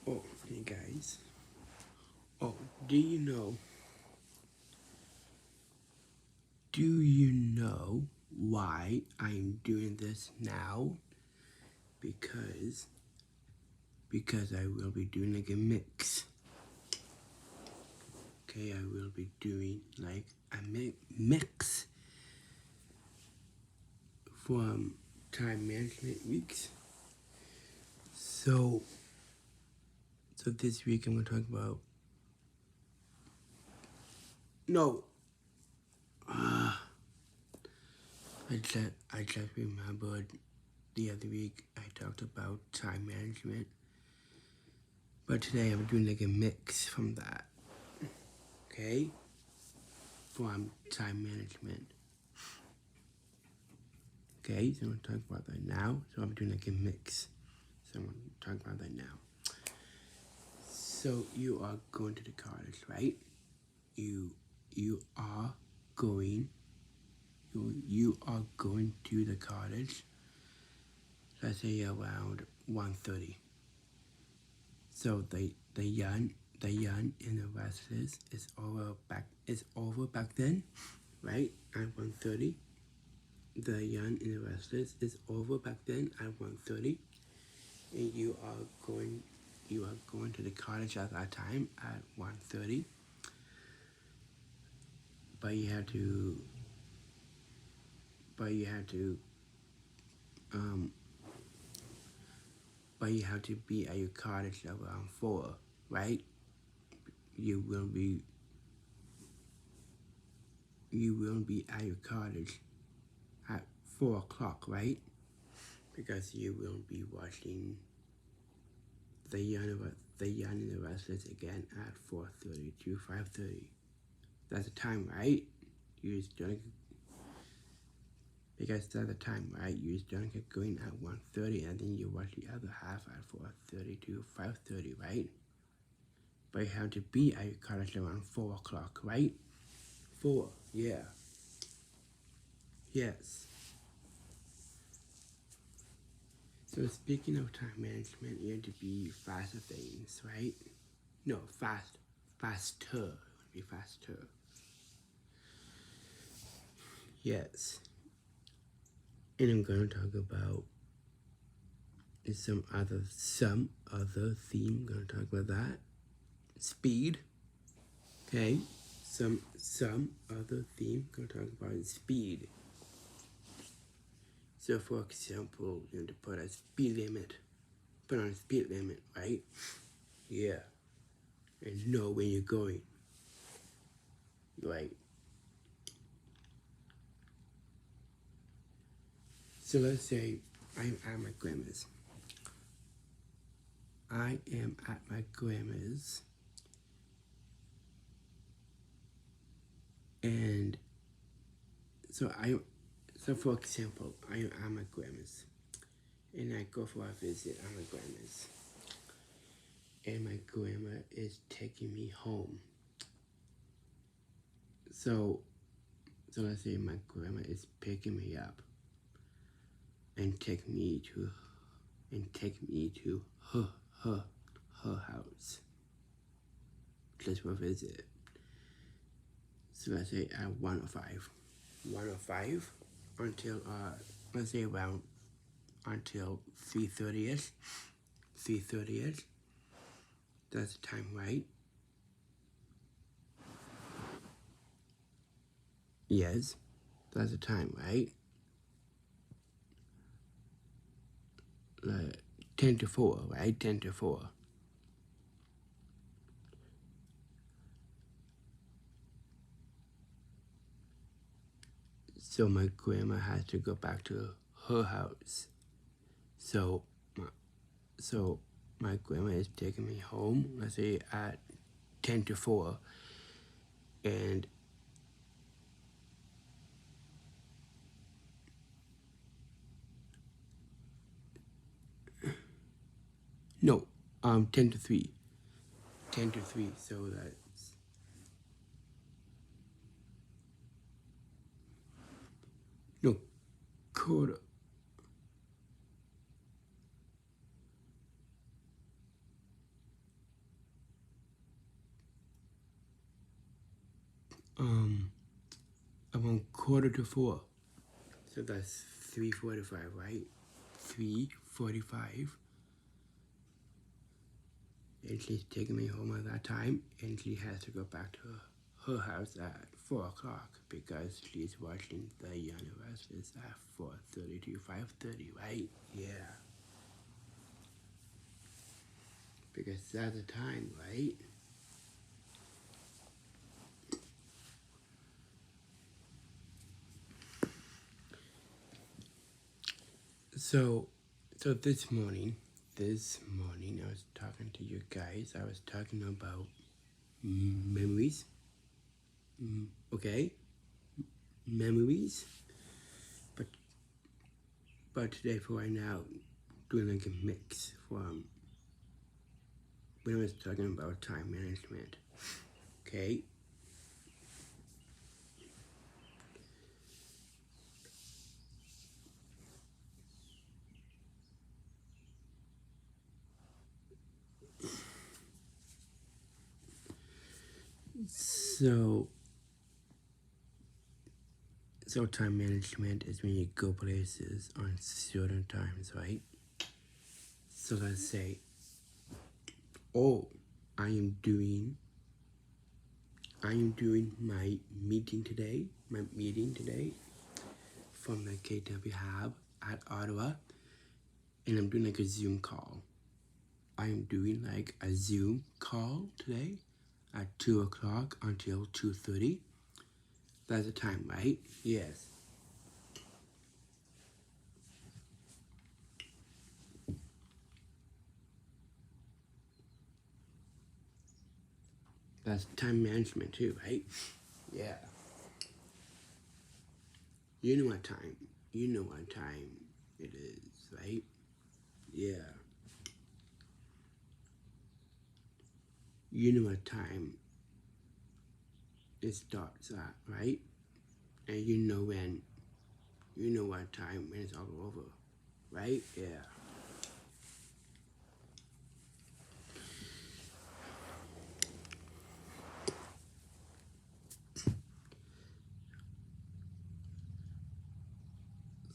Oh, hey guys. Oh, do you know why I'm doing this now? Because I will be doing like a mix. Okay, I will be doing like a mix from time management weeks. So this week I'm gonna talk about no. I just remembered the other week I talked about time management, but today I'm doing like a mix from that. Okay, from time management. Okay, so I'm gonna talk about that now. So I'm doing like a mix. So I'm gonna talk about that now. So you are going to the college, right? You are going you are going to the college. Let's say around 1:30. So the yarn in the restless is over back then, right? At 1:30. The yarn in the restless is over back then at 1:30. And you are going to the college at that time at 1:30. But you have to but you have to um but you have to be at your college around 4, right? You will be at your college at 4 o'clock, right? Because you will be watching the yarn in the restless again at 4:30 to 5:30. That's the time, right? You just don't Because that's the time, right? You just don't get going at 1:30 and then you watch the other half at 4:30 to 5:30, right? But you have to be at your college around 4 o'clock, right? 4, yeah. Yes. So speaking of time management, you have to be faster things, right? No, faster. It would be faster. Yes. And I'm going to talk about some other theme. I'm going to talk about that. Speed. Okay. Some other theme. I'm going to talk about speed. So for example, you have to put a speed limit. Put on a speed limit, right? Yeah. And know where you're going. Right. So let's say I'm at my grandma's. I am at my grandma's, and so for example, I am at my grandma's, and I go for a visit at my grandma's, and my grandma is taking me home. So let's say my grandma is picking me up and take me to her house just for a visit. So let's say at 105 until let's say around until 3:30ish. 3:30ish. That's the time, right? Yes, that's the time, right? Like 10 to 4, right? 10 to 4. So my grandma has to go back to her house. So my grandma is taking me home, let's say at 10 to 4. And no, 10 to 3. 10 to 3, so that's no quarter. around 3:45. So that's 3:45, right? 3:45. And she's taking me home at that time, and she has to go back to her house at 4 o'clock because she's watching the universities at 4:30 to 5:30, right? Yeah. Because that's the time, right? So this morning, I was talking to you guys. I was talking about memories. Okay, memories. But today, for right now, doing like a mix from when I was talking about time management. Okay. So time management is when you go places on certain times, right? So let's say, oh, I am doing my meeting today from the KW Hub at Ottawa, and I'm doing like a Zoom call. I am doing like a Zoom call today at 2 o'clock until 2:30. That's the time, right? Yes. That's time management too, right? Yeah. You know what time it is, right? Yeah. You know what time it starts at, right? And you know what time when it's all over, right? Yeah.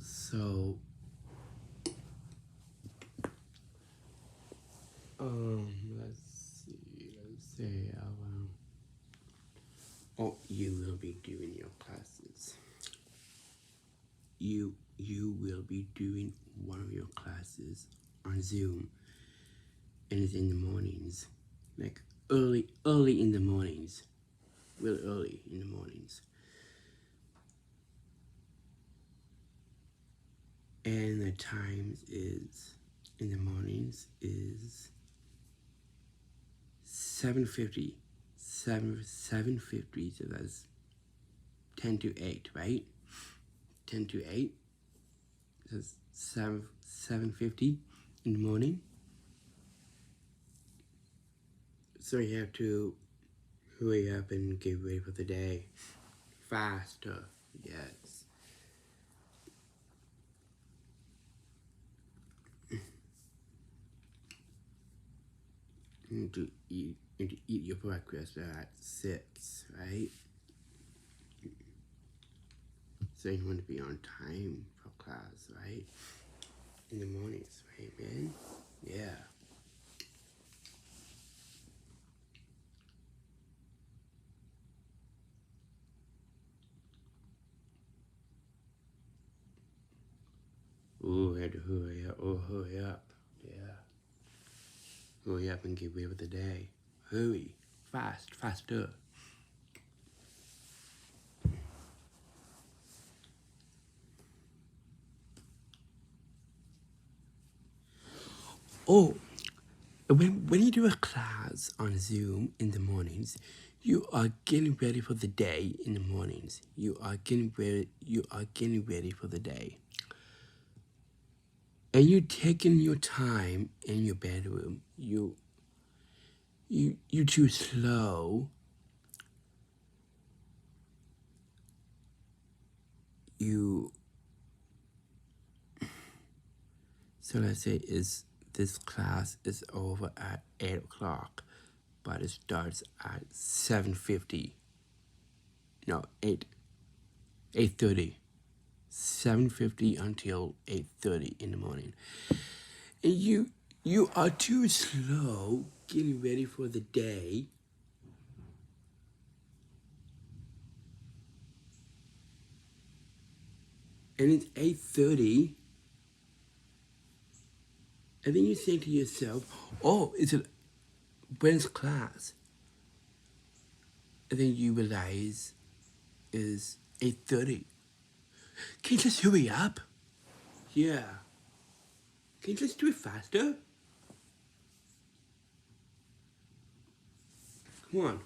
So, let's see. Let's say, oh, you will be doing your classes. You will be doing one of your classes on Zoom, and it's in the mornings, like early in the mornings, real early in the mornings. And the times is in the mornings is 7:50, 7:50. So that's 10 to 8, right? 10 to 8. So 7:50 in the morning. So you have to hurry up and get ready for the day faster. Yes. And to eat your breakfast at 6, right? So you want to be on time for class, right? In the mornings, right, man? Yeah. Ooh, I had to hurry up. Oh, hurry up. Yeah. Hurry up and get ready with the day. Hurry. Fast. Faster. Oh, when you do a class on Zoom in the mornings, you are getting ready for the day in the mornings. You are getting ready for the day. And you taking your time in your bedroom. You too slow. So let's say this class is over at 8 o'clock, but it starts at 7:50. no, 8:30. 7:50 until 8:30 in the morning. And you are too slow getting ready for the day. And it's 8:30. And then you say to yourself, oh, it's when's class? And then you realize it's 8:30. Can you just hurry up? Yeah. Can you just do it faster? Come on.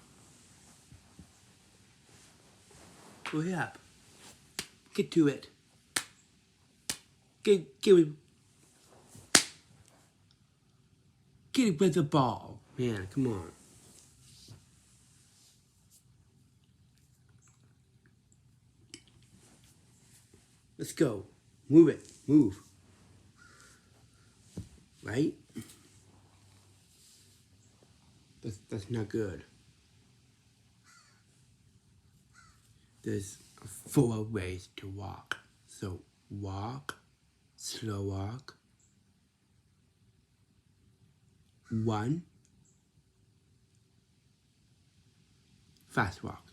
Hurry up. Get to it. Get it with the ball. Man, come on. Let's go. Move it. Move. Right? That's not good. There's 4 ways to walk. So walk, slow walk, 1, fast walk.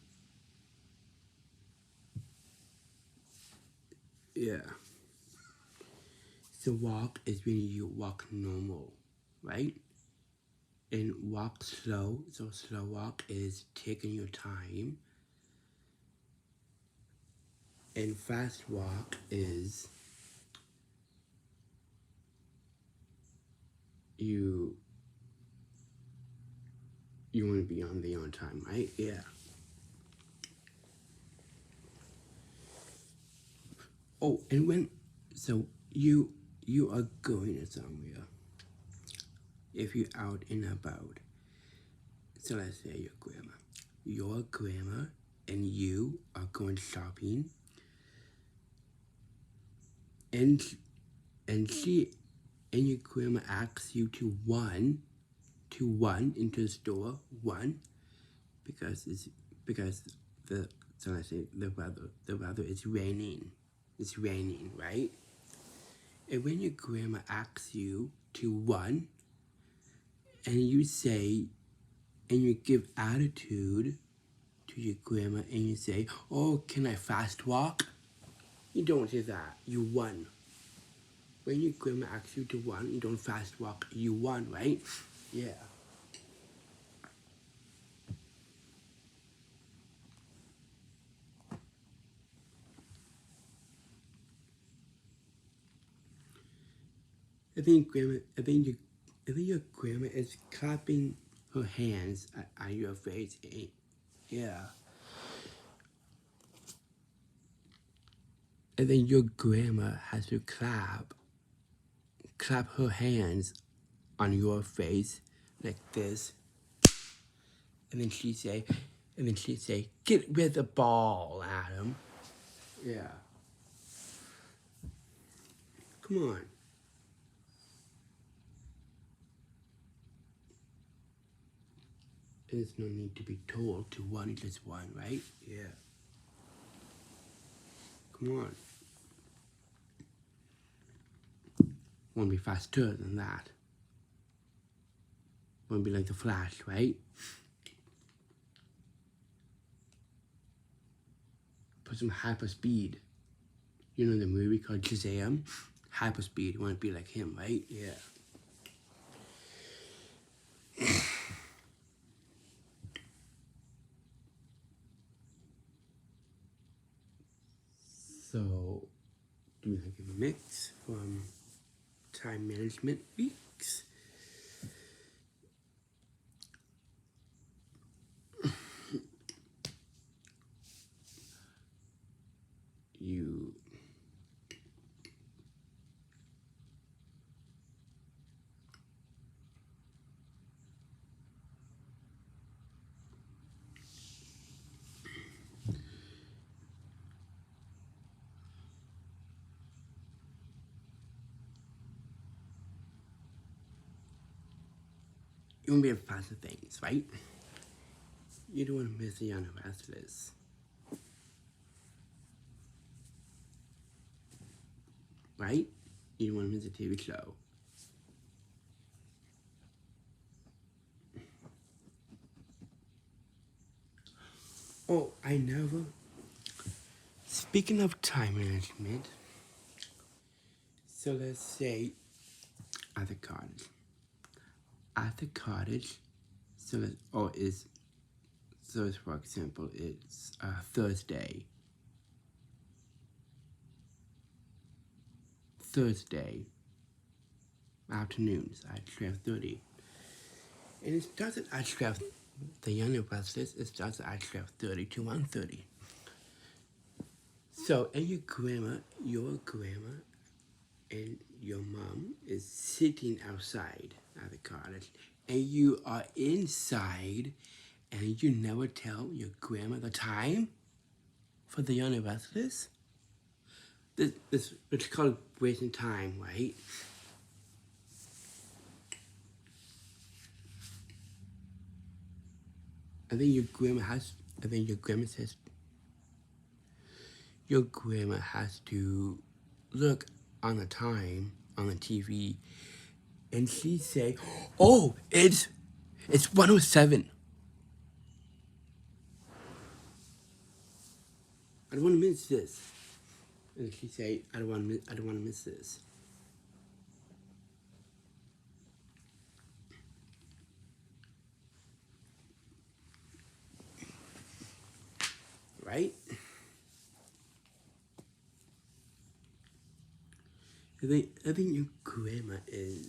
Yeah. So walk is when you walk normal, right? And walk slow. So slow walk is taking your time. And fast walk is you want to be on time, right? Yeah. Oh, and so you are going somewhere. If you're out and about. So let's say your grandma and you are going shopping, and your grandma asks you to run into the store, because so let's say the weather is raining. It's raining, right? And when your grandma asks you to run, and you say, and you give attitude to your grandma, and you say, oh, can I fast walk? You don't say that. You run. When your grandma asks you to run, you don't fast walk. You run, right? Yeah. I think your grandma is clapping her hands at your face. Yeah. And then your grandma has to clap her hands on your face like this. And then she say, get rid of the ball, Adam. Yeah. Come on. There's no need to be told to run, just run, right? Yeah. Come on. Want to be faster than that. Want to be like the Flash, right? Put some hyper speed. You know the movie called Shazam? Hyper speed. You want to be like him, right? Yeah. So, do you like a mix from Time Management Weeks? You want to be fast at things, right? You don't want to miss the on the rest list. right? You don't want to miss a TV show. Oh, I never. Speaking of time management, so let's say at the cottage. At the cottage, so that, oh, is so for example, it's Thursday. Thursday afternoons at 12:30. And it starts at 12. The younger Restless, it starts at 12:30 to 1:30. So, and your grandma and your mom is sitting outside at the cottage, and you are inside, and you never tell your grandma the time for the younger Restless. This it's called wasting time, right? I think your grandma has. I think your grandma says your grandma has to look on the time on the TV, and she say, "Oh, it's 107. I don't want to miss this." And she say, "I don't want to miss this." Right? I think your grandma is,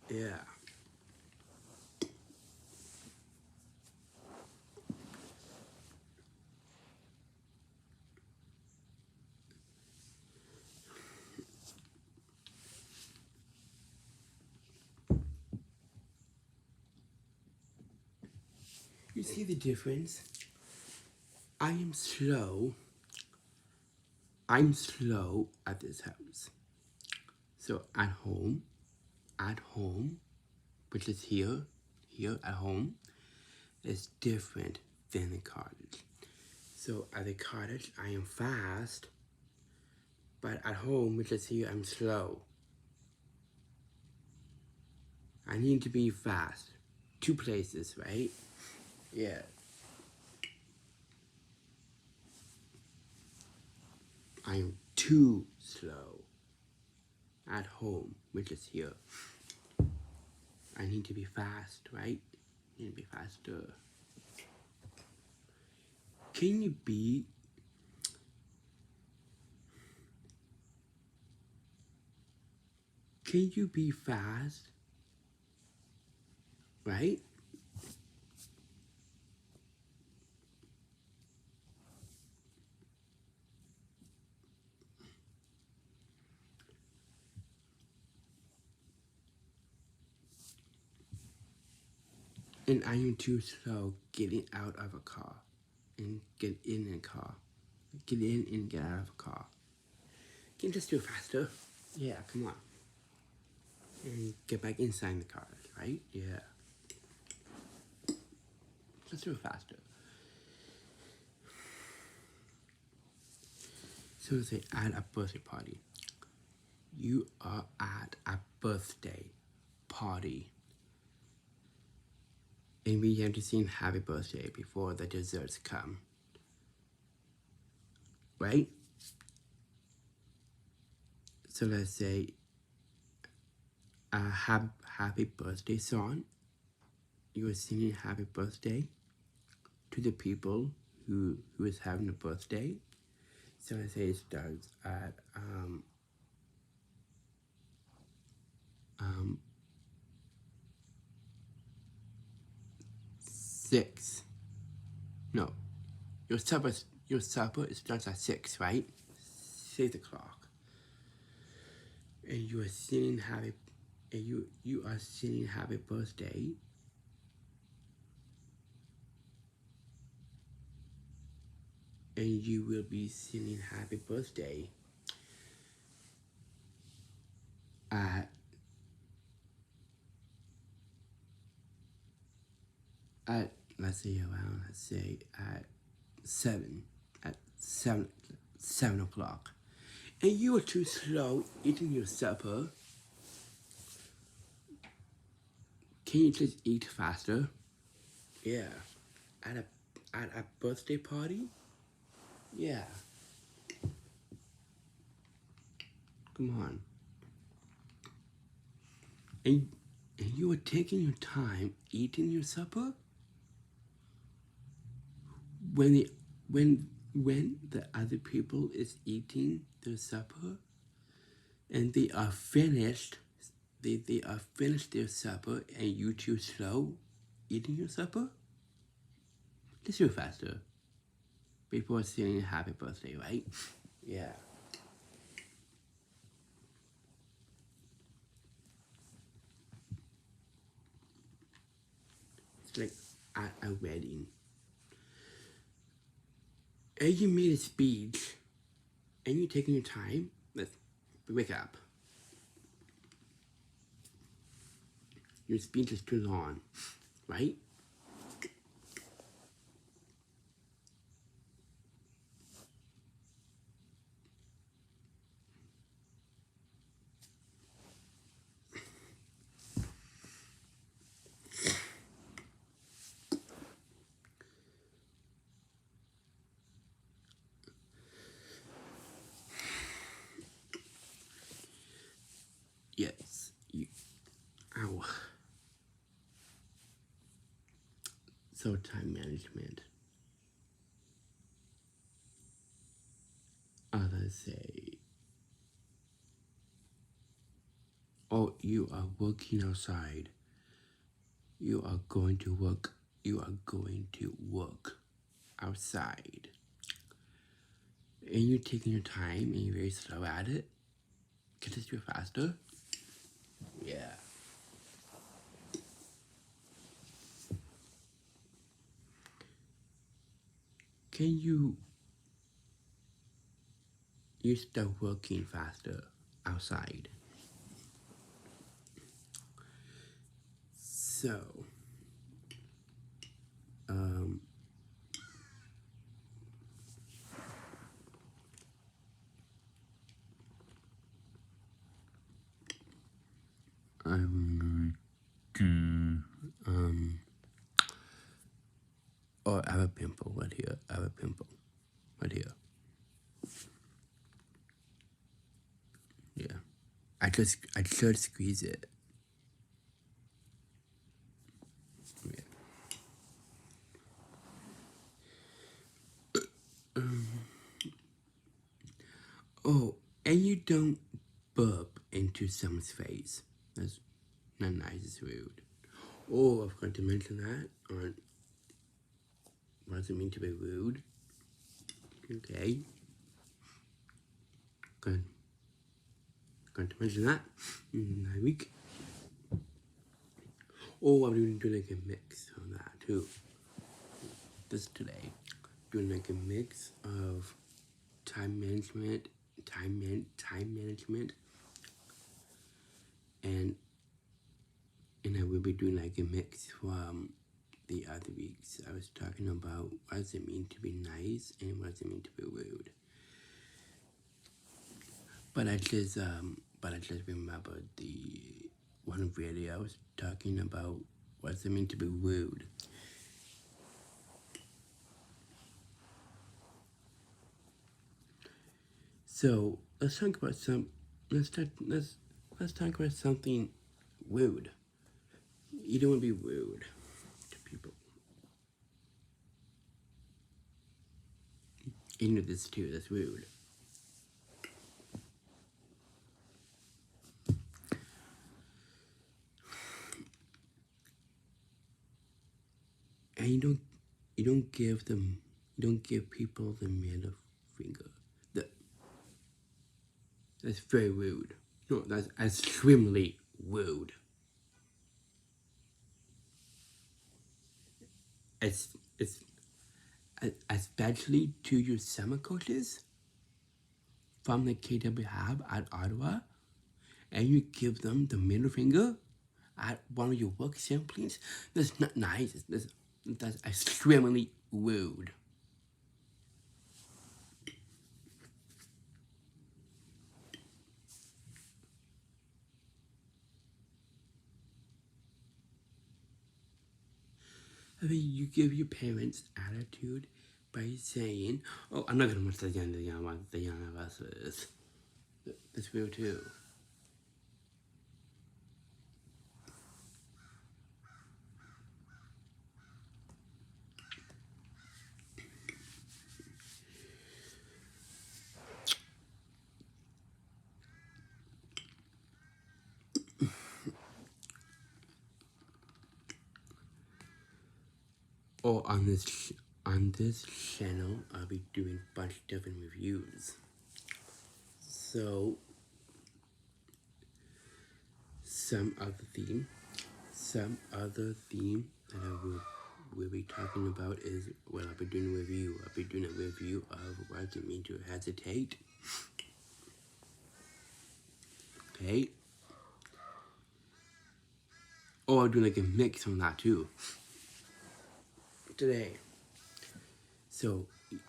yeah. You see the difference? I am slow. I'm slow at this house. So at home, which is here at home, is different than the cottage. So at the cottage, I am fast, but at home, which is here, I'm slow. I need to be fast. Two places, right? Yeah. I am too slow. At home, which is here. I need to be fast, right? I need to be faster. Can you be fast? Right? And I am too slow getting out of a car and get in a car. Get in and get out of a car. Can you just do it faster? Yeah, come on. And get back inside the car, right? Yeah. Just do it faster. So say at a birthday party. You are at a birthday party. And we have to sing happy birthday before the desserts come. Right? So let's say a happy birthday song. You are singing happy birthday to the people who is having a birthday. So let's say it starts at 6. No, your supper starts at 6, right? 6 o'clock. And you are singing happy, and you are singing happy birthday. And you will be singing happy birthday at let's say at 7 o'clock. and you are too slow eating your supper. Can you just eat faster? Yeah. At a birthday party? Yeah. Come on. And you are taking your time eating your supper? When the when the other people is eating their supper and they are finished, they are finished their supper and you too slow eating your supper? Just do it faster. Before saying happy birthday, right? Yeah. It's like at a wedding. And you made a speech and you're taking your time. Let's wake up. Your speech is too long, right? Yes. You, ow. So time management. Others say, oh, you are working outside. You are going to work. You are going to work outside. And you're taking your time and you're very slow at it. Can this be faster? Yeah. Can you start working faster outside? So, um, I'm going to, oh, I have a pimple right here. I have a pimple right here. Yeah. I should squeeze it. Yeah. Oh, and you don't burp into someone's face. That's not nice, it's rude. Oh, I forgot to mention that. What does it mean to be rude? Okay. Good. Forgot to mention that. Next week. Oh, I'm doing like a mix of that too. This today. Doing like a mix of time management, time management, and I will be doing like a mix from the other weeks. I was talking about what does it mean to be nice and what does it mean to be rude. But I just remembered the one video I was talking about what does it mean to be rude. So let's talk about let's talk about something rude. You don't want to be rude to people. You know this too, that's rude. And you don't give people the middle finger. That's very rude. No, that's extremely rude. It's especially to your summer coaches from the KW Hub at Ottawa, and you give them the middle finger at one of your work samples. That's not nice. That's extremely rude. I mean, you give your parents attitude by saying, "Oh, I'm not gonna watch the Young of Us is." That's real too. Or on this channel, I'll be doing a bunch of different reviews. So some other theme that I will be talking about is what I'll be doing a review. I'll be doing a review of what does it mean to hesitate. Okay. Or I'll do like a mix on that too. Today. So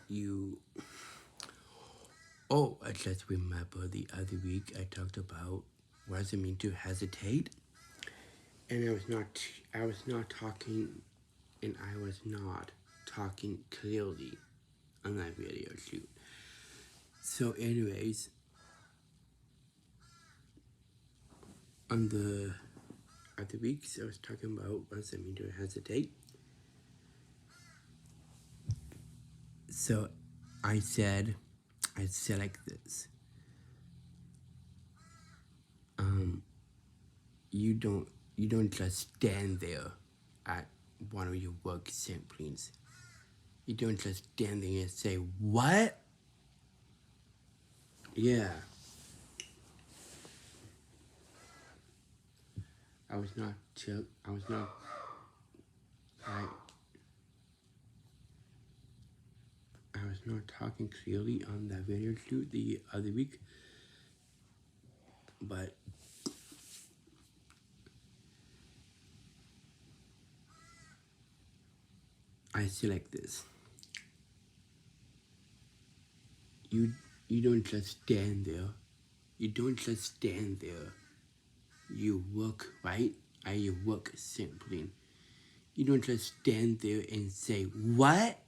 you I just remember the other week I talked about what does it mean to hesitate. And I was not talking clearly on that video shoot. So anyways, on the other weeks I was talking about what does it mean to hesitate. So I said like this. You don't just stand there at one of your work samples. You don't just stand there and say, "What?" Yeah. I was not talking clearly on that video shoot the other week, but I say like this. You don't just stand there. You don't just stand there. You work, right? You work simply. You don't just stand there and say, "What?"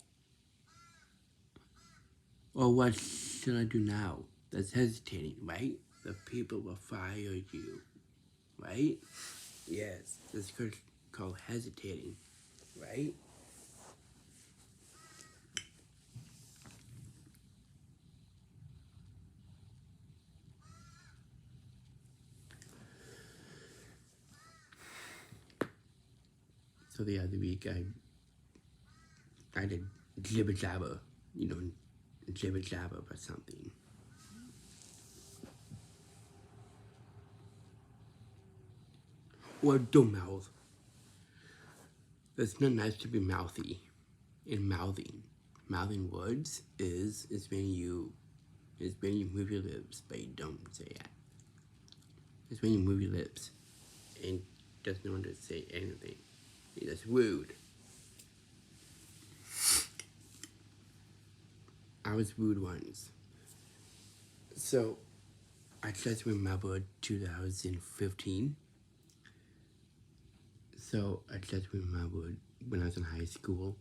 Or "What should I do now?" That's hesitating, right? The people will fire you, right? Yes, that's called hesitating, right? So the other week I did jibber jabber, jibber jabber about something. Or don't mouth. It's not nice to be mouthy. And mouthing words is when you move your lips, but you don't say it. It's when you move your lips and doesn't want to say anything. That's rude. I was rude once. So I just remember 2015. So I just remembered when I was in high school.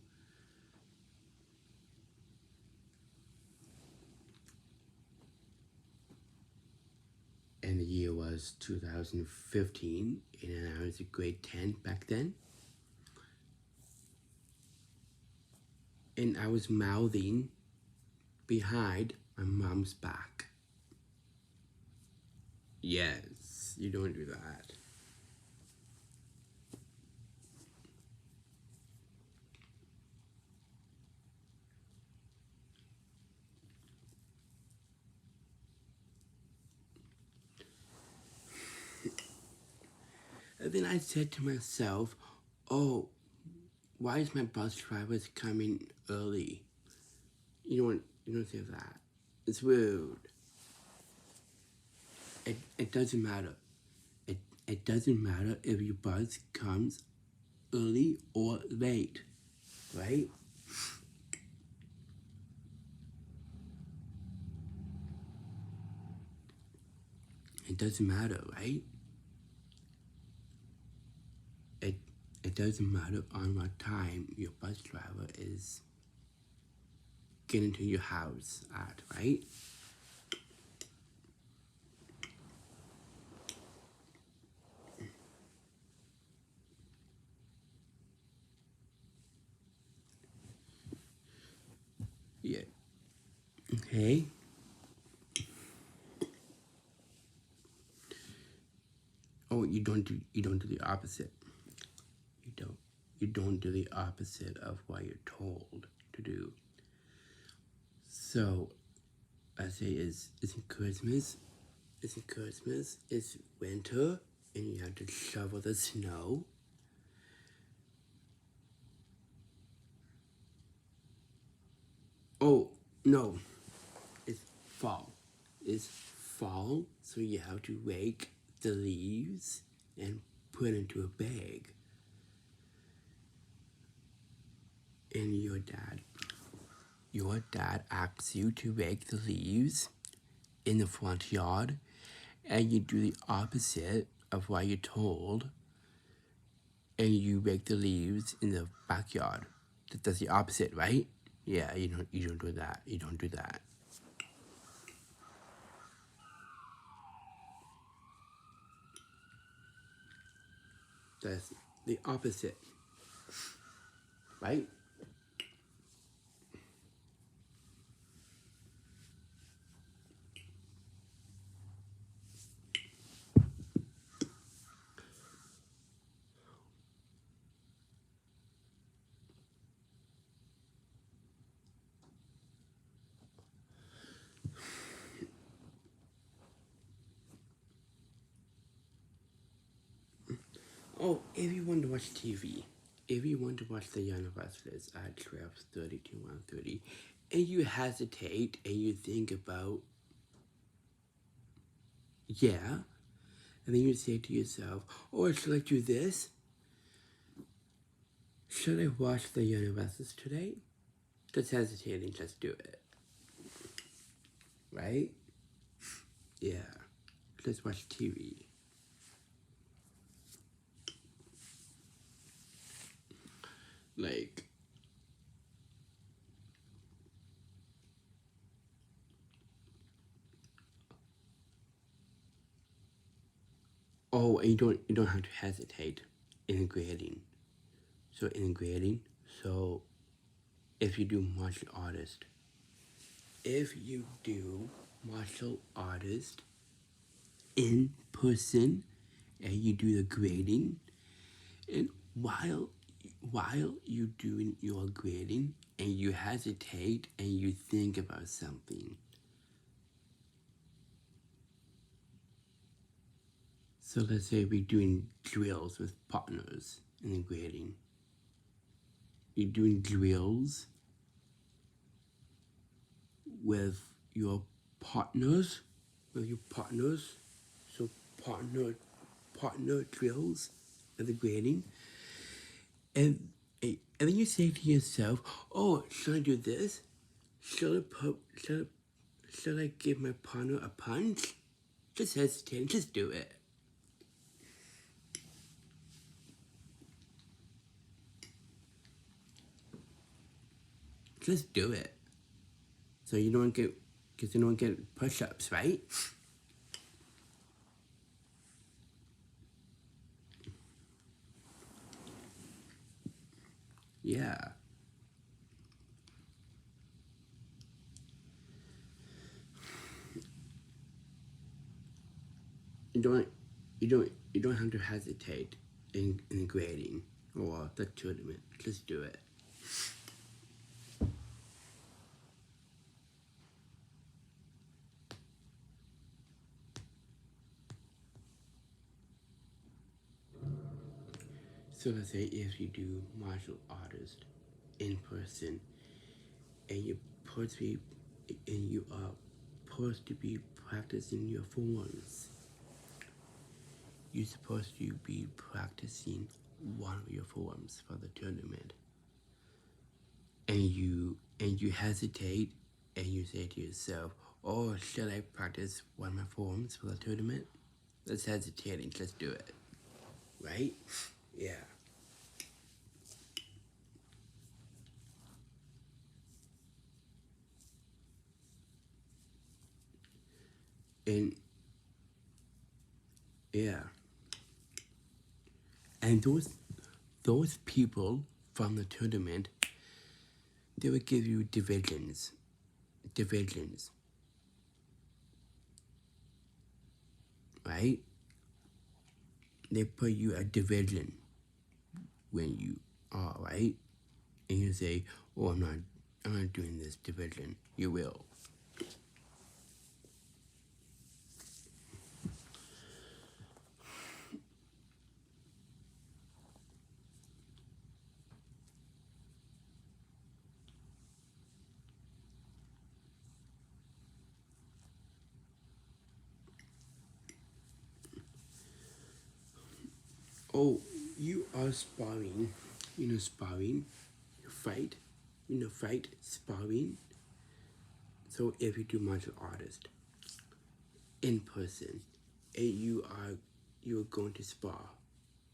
And the year was 2015, and I was in grade 10 back then. And I was mouthing behind my mom's back. Yes, you don't do that. And then I said to myself, "Oh, why is my bus driver coming early?" You don't say that. It's rude. It doesn't matter. It doesn't matter if your bus comes early or late, right? It doesn't matter, right? it doesn't matter on what time your bus driver is getting to your house at, right? Yeah. Okay. Oh, you don't do the opposite. You don't you don't do the opposite of what you're told to do. So I say it's Christmas. It's Christmas. It's winter, and you have to shovel the snow. Oh no, it's fall. It's fall, so you have to rake the leaves and put into a bag. And your dad asks you to rake the leaves in the front yard, and you do the opposite of what you're told, and you rake the leaves in the backyard. That's the opposite, right? Yeah, you don't do that. You don't do that. That's the opposite, right? Oh, if you want to watch TV, if you want to watch the Young Restless at 12:30 to 1:30, and you hesitate and you think about, yeah, and then you say to yourself, oh, should I do this? Should I watch the Young Restless today? Just hesitating, just do it. Right? Yeah. Let's watch TV. Like, oh, and you don't have to hesitate in grading. So in grading, so if you do martial artist, if you do martial artist in person and you do the grading, and while you doing your grading and you hesitate and you think about something. So let's say we're doing drills with partners in the grading. You're doing drills with your partners, So partner drills at the grading, and and then you say to yourself, "Oh, should I do this? Should I give my partner a punch?" Just hesitate, just do it. Just do it. So you don't get, because you don't get push-ups, right? Yeah. You don't you don't have to hesitate in grading or the tournament. Just do it. So let's say if you do martial artist in person and you are supposed to be practicing your forms. You're supposed to be practicing one of your forms for the tournament. And you hesitate and you say to yourself, oh, should I practice one of my forms for the tournament? That's hesitating, just do it. Right? Yeah. And yeah, and those people from the tournament, they would give you divisions, right? They put you a division when you are right, and you say, "Oh, I'm not doing this division." You will. Oh, you are sparring. You know sparring. You fight. You know fight sparring. So if you do martial artist in person, and you're going to spar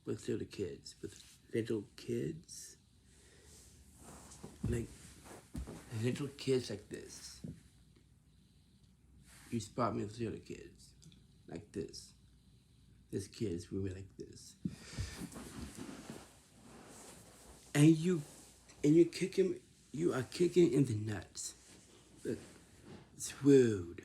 with little kids, like little kids like this. You spar me with little kids like this. This kids will be like this, and you kick him. You are kicking in the nuts. Look, it's rude.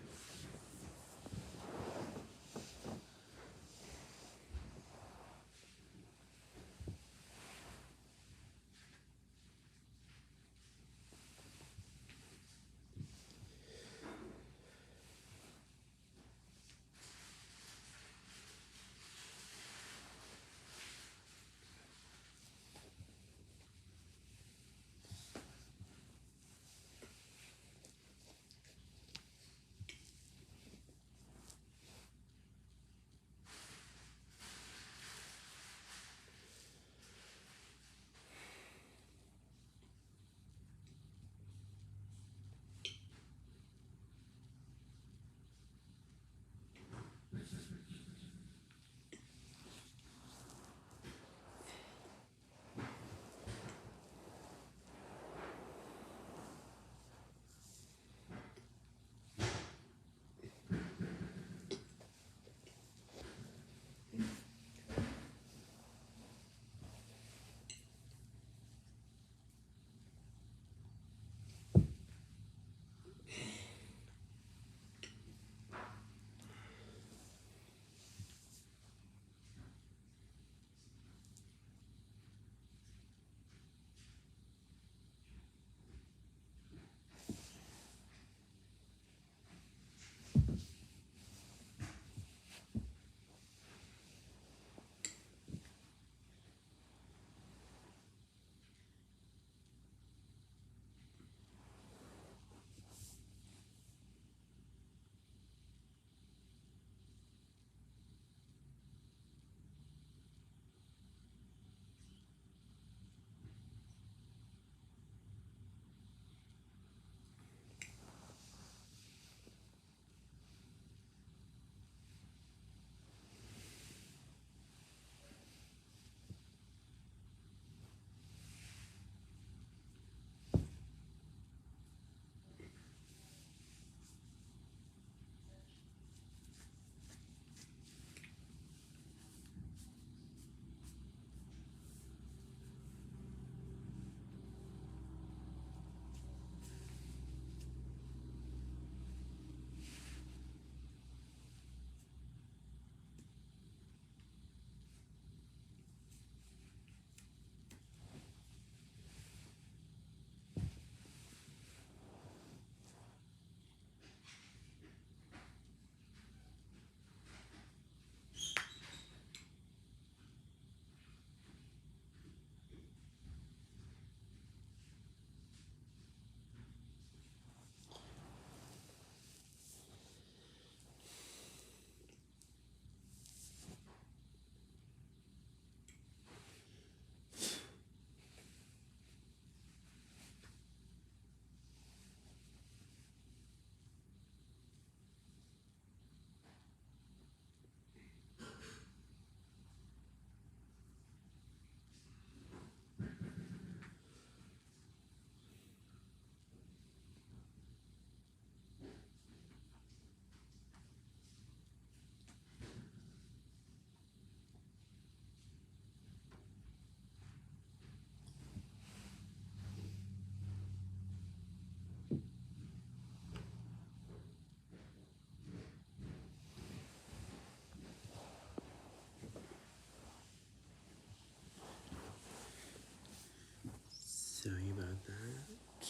Sorry about that.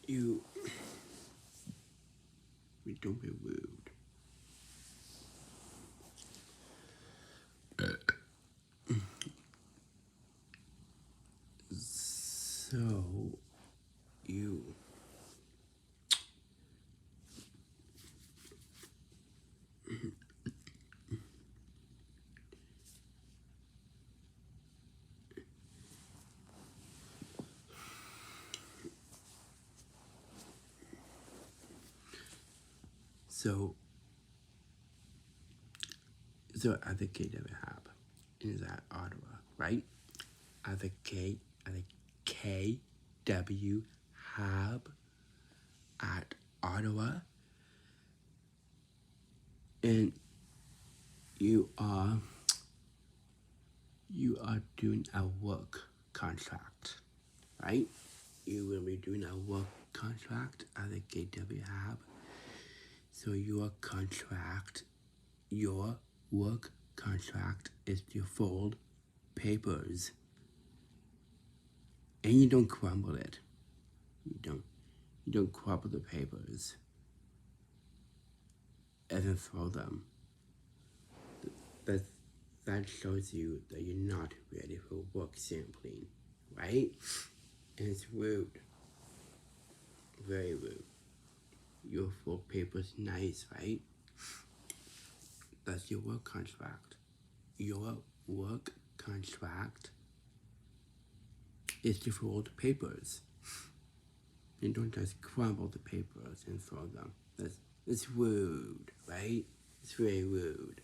You don't be rude. So you so at the KW Hub is at Ottawa, right? At the KW Hub at Ottawa, and you are doing a work contract, right? You will be doing a work contract at the KW Hub. So your work contract is to fold papers, and you don't crumble it. You don't crumble the papers and then throw them. That shows you that you're not ready for work sampling, right? And it's rude, very rude. Your fold papers nice, right? That's your work contract. Your work contract is to fold papers. And don't just crumble the papers and throw them. It's rude, right? It's very rude.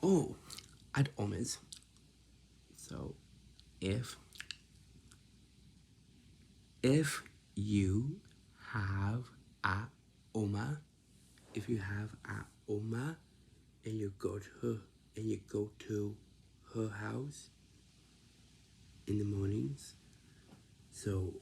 Oh, at Oma's. So if you have a Oma, if you have a Oma and you go to her house in the mornings, so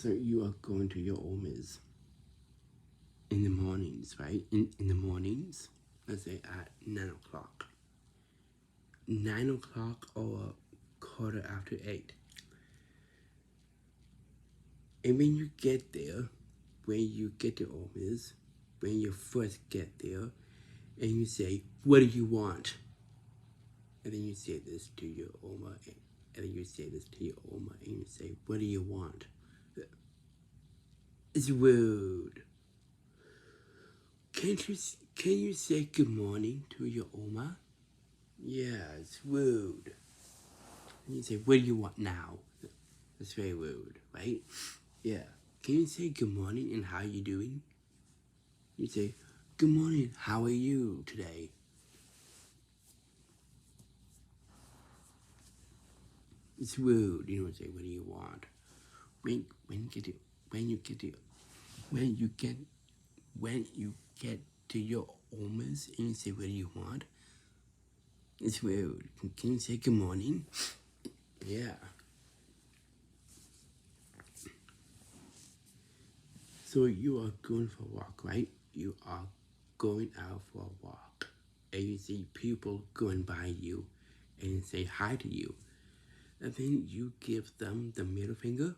you are going to your Oma's in the mornings, right? In the mornings, let's say at 9 o'clock. 9 o'clock or 8:15. And when you get there, when you get to Oma's, when you first get there, and you say, "What do you want?" And then you say this to your Oma, and then you say this to your Oma, and you say, "What do you want?" It's rude. Can you say good morning to your Oma? Yeah, it's rude. And you say, "What do you want now?" That's very rude, right? Yeah. Can you say good morning and how you doing? You say, "Good morning, how are you today?" It's rude. You don't say, "What do you want?" When you get to your Oma's and you say, "What do you want?" It's rude. Can you say good morning? Yeah. So you are going for a walk, right? You are going out for a walk, and you see people going by you, and say hi to you, and then you give them the middle finger.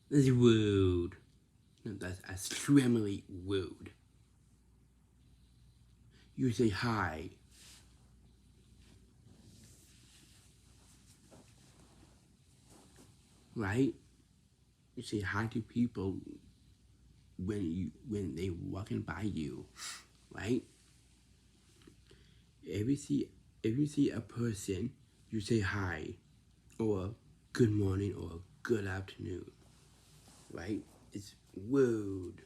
That's rude. No, that's extremely rude. You say hi. Right? You say hi to people when they walking by you, right? If you see a person, you say hi, or good morning, or good afternoon, right? It's rude.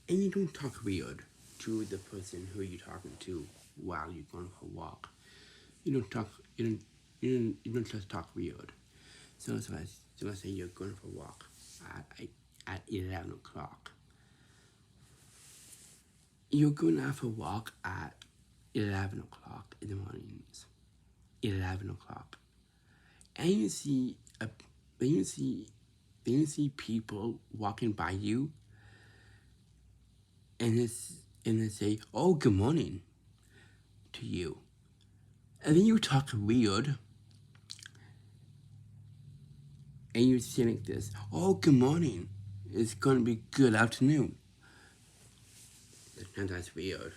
And you don't talk weird to the person who you're talking to while you're going for a walk. You don't talk. You don't just talk weird. So let's say you're going for a walk at 11 o'clock. You're going to have a walk at 11 o'clock in the mornings. 11 o'clock. And you see then you see people walking by you, and they say, "Oh, good morning," to you. And then you talk weird. And you say like this, "Oh, good morning. It's gonna be good afternoon." Now that's weird.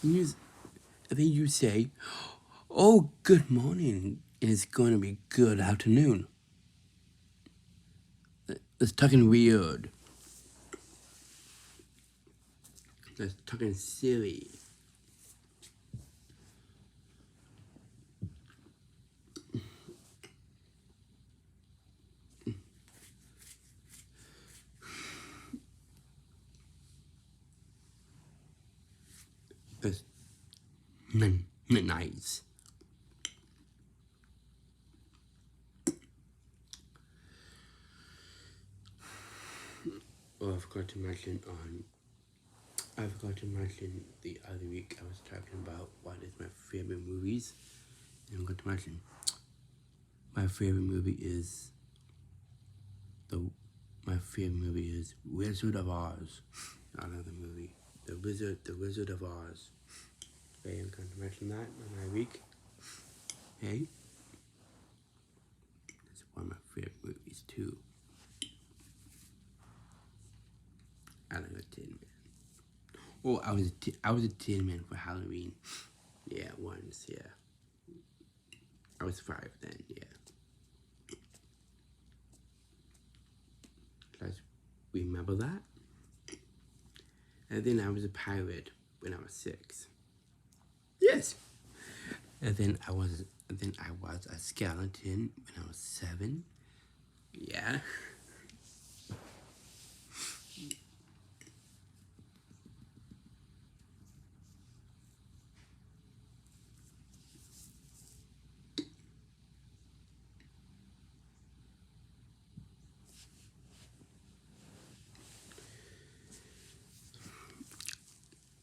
And then you say, "Oh, good morning. It's gonna be good afternoon." That's talking weird. That's talking silly. That's nice. Oh, I forgot to mention the other week I was talking about what is my favorite movies. And I'm going to mention my favorite movie is Wizard of Oz. I love the movie. The Wizard of Oz. Okay, I'm going to mention that in my week. Okay? It's one of my favorite movies too. I like a Tin Man. Oh, I was a Tin Man for Halloween. Yeah, once, yeah. I was 5 then, yeah. Let's remember that. And then I was a pirate when I was 6. Yes. And then I was a skeleton when I was 7. Yeah.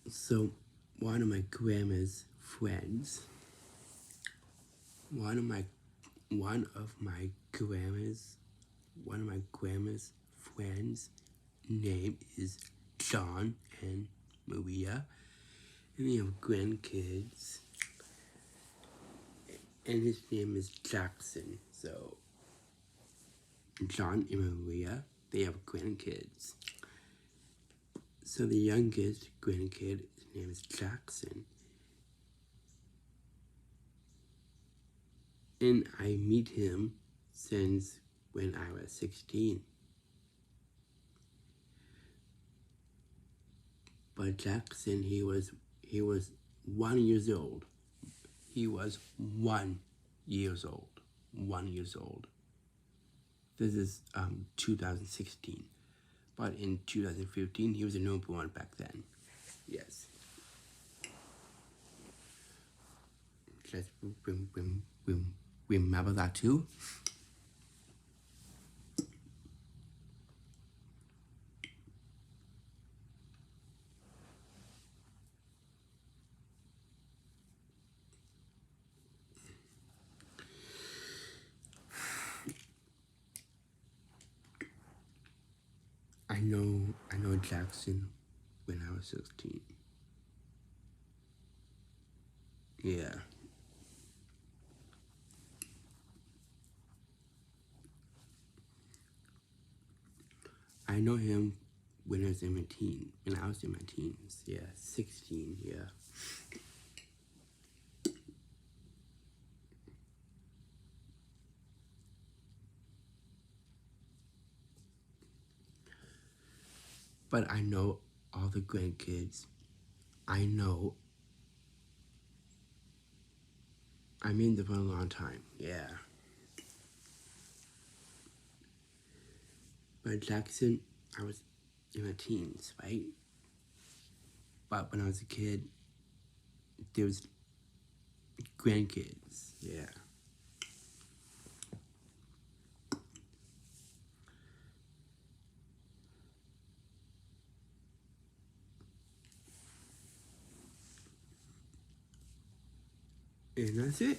So one of my grandma's friends, one of my grandma's friends' name is John and Maria, and they have grandkids, and his name is Jackson. So John and Maria, they have grandkids. So the youngest grandkid, his name is Jackson. And I meet him since when I was 16. But Jackson, he was 1 years old. He was 1 years old. 1 years old. This is 2016. But in 2015, he was a newborn back then. Yes. Let's remember that too. I know Jackson when I was 16. Yeah. I know him when I was in my teens. Yeah, 16, yeah. But I know all the grandkids. I'm in there for a long time, yeah. But Jackson, I was in my teens, right? But when I was a kid, there was grandkids. Yeah. And that's it.